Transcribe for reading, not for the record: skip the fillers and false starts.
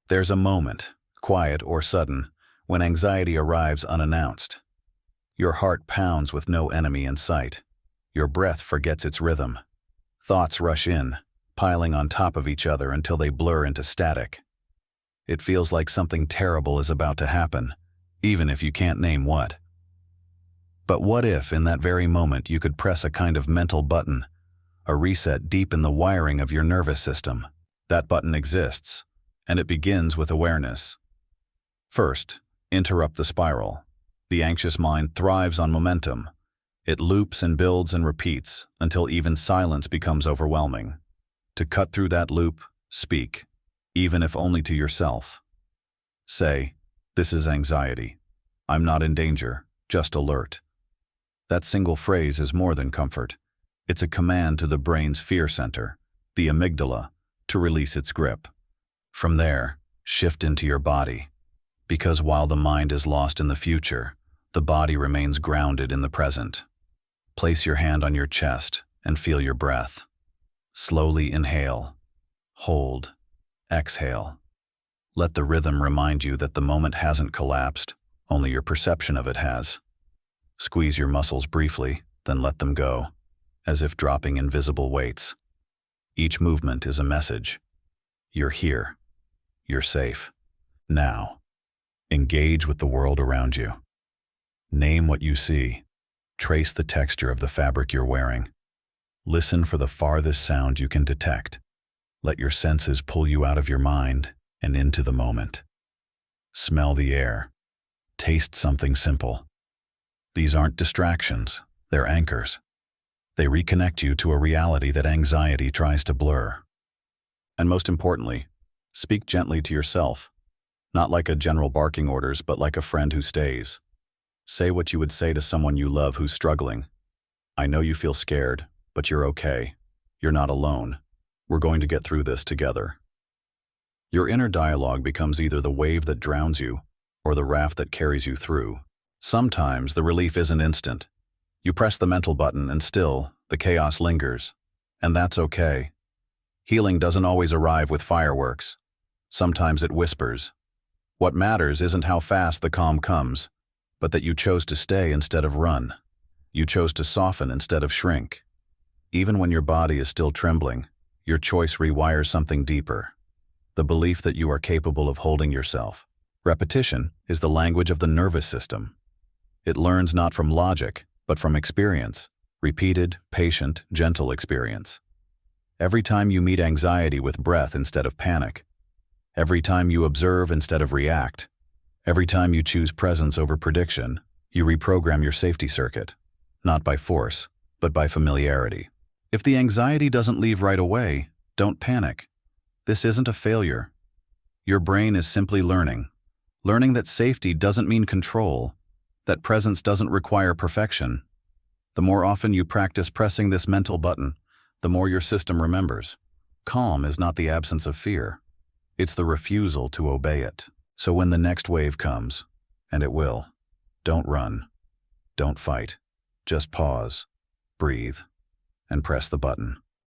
There's a moment, quiet or sudden, when anxiety arrives unannounced. Your heart pounds with no enemy in sight. Your breath forgets its rhythm. Thoughts rush in, piling on top of each other until they blur into static. It feels like something terrible is about to happen, even if you can't name what. But what if, in that very moment, you could press a kind of mental button, a reset deep in the wiring of your nervous system? That button exists, and it begins with awareness. First, interrupt the spiral. The anxious mind thrives on momentum. It loops and builds and repeats until even silence becomes overwhelming. To cut through that loop, speak, even if only to yourself. Say, "This is anxiety. I'm not in danger, just alert." That single phrase is more than comfort. It's a command to the brain's fear center, the amygdala, to release its grip. From there, shift into your body. Because while the mind is lost in the future, the body remains grounded in the present. Place your hand on your chest and feel your breath. Slowly inhale, hold, exhale. Let the rhythm remind you that the moment hasn't collapsed, only your perception of it has. Squeeze your muscles briefly, then let them go, as if dropping invisible weights. Each movement is a message. You're here. You're safe. Now, engage with the world around you. Name what you see. Trace the texture of the fabric you're wearing. Listen for the farthest sound you can detect. Let your senses pull you out of your mind and into the moment. Smell the air. Taste something simple. These aren't distractions, they're anchors. They reconnect you to a reality that anxiety tries to blur. And most importantly, speak gently to yourself, not like a general barking orders, but like a friend who stays. Say what you would say to someone you love who's struggling. I know you feel scared, but you're okay. You're not alone. We're going to get through this together. Your inner dialogue becomes either the wave that drowns you or the raft that carries you through. Sometimes the relief isn't instant. You press the mental button and still, the chaos lingers. And that's okay. Healing doesn't always arrive with fireworks. Sometimes it whispers. What matters isn't how fast the calm comes, but that you chose to stay instead of run. You chose to soften instead of shrink. Even when your body is still trembling, your choice rewires something deeper. The belief that you are capable of holding yourself. Repetition is the language of the nervous system. It learns not from logic, but from experience. Repeated, patient, gentle experience. Every time you meet anxiety with breath instead of panic. Every time you observe instead of react. Every time you choose presence over prediction, you reprogram your safety circuit. Not by force, but by familiarity. If the anxiety doesn't leave right away, don't panic. This isn't a failure. Your brain is simply learning. Learning that safety doesn't mean control, that presence doesn't require perfection. The more often you practice pressing this mental button, the more your system remembers. Calm is not the absence of fear. It's the refusal to obey it. So when the next wave comes, and it will, don't run. Don't fight. Just pause, breathe, and press the button.